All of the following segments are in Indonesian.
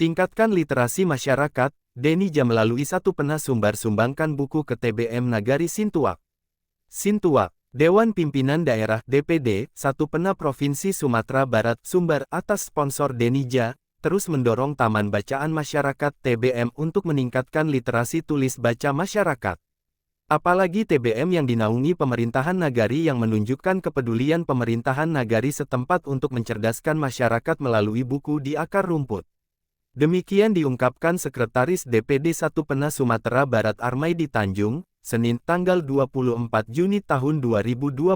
Tingkatkan literasi masyarakat, Denija melalui satu pena sumbar sumbangkan buku ke TBM Nagari Sintuak. Sintuak, Dewan Pimpinan Daerah DPD, satu pena Provinsi Sumatera Barat, sumber atas sponsor Denija, terus mendorong Taman Bacaan Masyarakat TBM untuk meningkatkan literasi tulis baca masyarakat. Apalagi TBM yang dinaungi pemerintahan nagari yang menunjukkan kepedulian pemerintahan nagari setempat untuk mencerdaskan masyarakat melalui buku di akar rumput. Demikian diungkapkan Sekretaris DPD 1 Pena Sumatera Barat Armaidi Tanjung, Senin tanggal 24 Juni tahun 2024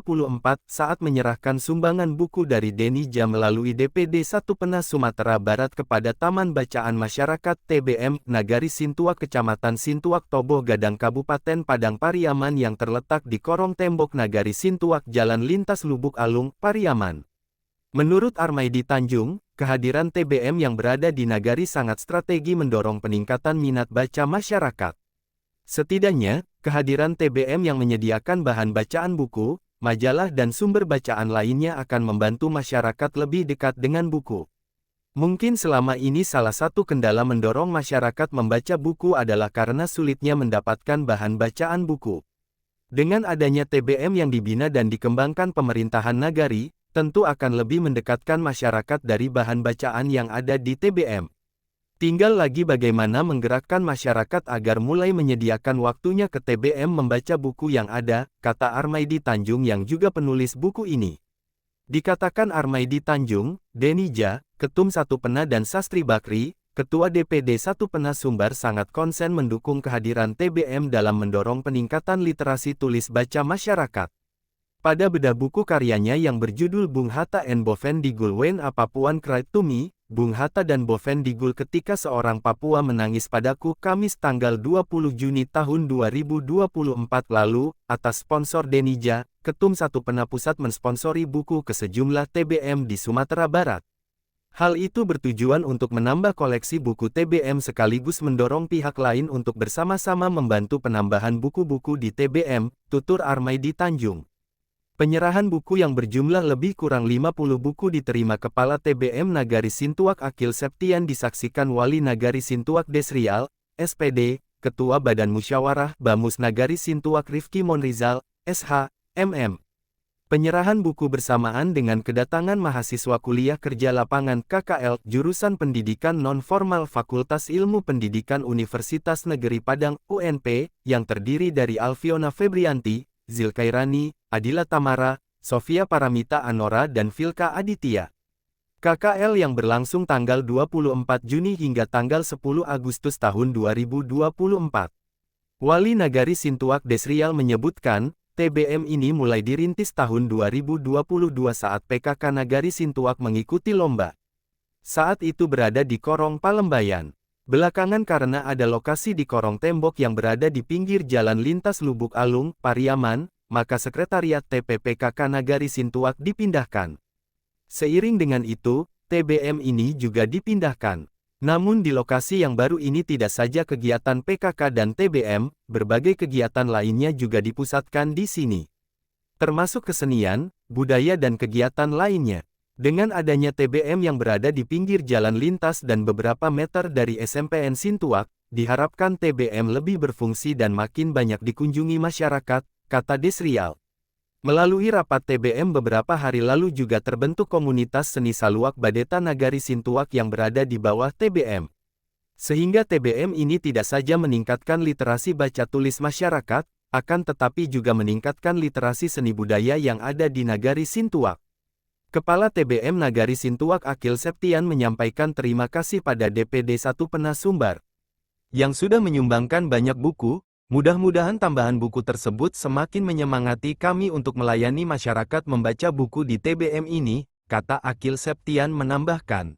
saat menyerahkan sumbangan buku dari Denija melalui DPD 1 Pena Sumatera Barat kepada Taman Bacaan Masyarakat TBM Nagari Sintuak Kecamatan Sintuak Toboh Gadang Kabupaten Padang Pariaman yang terletak di korong tembok Nagari Sintuak Jalan Lintas Lubuk Alung, Pariaman. Menurut Armaidi Tanjung, kehadiran TBM yang berada di Nagari sangat strategi mendorong peningkatan minat baca masyarakat. Setidaknya, kehadiran TBM yang menyediakan bahan bacaan buku, majalah dan sumber bacaan lainnya akan membantu masyarakat lebih dekat dengan buku. Mungkin selama ini salah satu kendala mendorong masyarakat membaca buku adalah karena sulitnya mendapatkan bahan bacaan buku. Dengan adanya TBM yang dibina dan dikembangkan pemerintahan nagari, tentu akan lebih mendekatkan masyarakat dari bahan bacaan yang ada di TBM. Tinggal lagi bagaimana menggerakkan masyarakat agar mulai menyediakan waktunya ke TBM membaca buku yang ada, kata Armaidi Tanjung yang juga penulis buku ini. Dikatakan Armaidi Tanjung, Denija, Ketum 1 Pena dan Sastri Bakri, Ketua DPD 1 Pena Sumbar sangat konsen mendukung kehadiran TBM dalam mendorong peningkatan literasi tulis baca masyarakat. Pada bedah buku karyanya yang berjudul Bung Hatta and Bovendigul When a Papuan Cried to Me, Bung Hatta dan Bovendigul ketika seorang Papua menangis padaku, Kamis tanggal 20 Juni tahun 2024 lalu, atas sponsor Denija, Ketum 1 Pena Pusat mensponsori buku ke sejumlah TBM di Sumatera Barat. Hal itu bertujuan untuk menambah koleksi buku TBM sekaligus mendorong pihak lain untuk bersama-sama membantu penambahan buku-buku di TBM, tutur Armaidi Tanjung. Penyerahan buku yang berjumlah lebih kurang 50 buku diterima Kepala TBM Nagari Sintuak Akil Septian disaksikan Wali Nagari Sintuak Desrial, SPD, Ketua Badan Musyawarah Bamus Nagari Sintuak Rifki Monrizal, SH, MM. Penyerahan buku bersamaan dengan kedatangan mahasiswa kuliah kerja lapangan KKL jurusan Pendidikan Non-Formal Fakultas Ilmu Pendidikan Universitas Negeri Padang, UNP, yang terdiri dari Alfiona Febrianti, Zilkairani, Adila Tamara, Sofia Paramita Anora dan Vilka Aditya. KKL yang berlangsung tanggal 24 Juni hingga tanggal 10 Agustus tahun 2024. Wali Nagari Sintuak Desrial menyebutkan, TBM ini mulai dirintis tahun 2022 saat PKK Nagari Sintuak mengikuti lomba. Saat itu berada di Korong Palembayan. Belakangan karena ada lokasi di korong tembok yang berada di pinggir jalan lintas Lubuk Alung, Pariaman, maka sekretariat TPPKK Nagari Sintuak dipindahkan. Seiring dengan itu, TBM ini juga dipindahkan. Namun di lokasi yang baru ini tidak saja kegiatan PKK dan TBM, berbagai kegiatan lainnya juga dipusatkan di sini. Termasuk kesenian, budaya dan kegiatan lainnya. Dengan adanya TBM yang berada di pinggir jalan lintas dan beberapa meter dari SMPN Sintuak, diharapkan TBM lebih berfungsi dan makin banyak dikunjungi masyarakat, kata Desrial. Melalui rapat TBM beberapa hari lalu juga terbentuk komunitas seni Saluak Badeta Nagari Sintuak yang berada di bawah TBM. Sehingga TBM ini tidak saja meningkatkan literasi baca tulis masyarakat, akan tetapi juga meningkatkan literasi seni budaya yang ada di Nagari Sintuak. Kepala TBM Nagari Sintuak Akil Septian menyampaikan terima kasih pada DPD 1 Pena Sumbar yang sudah menyumbangkan banyak buku. Mudah-mudahan tambahan buku tersebut semakin menyemangati kami untuk melayani masyarakat membaca buku di TBM ini, kata Akil Septian menambahkan.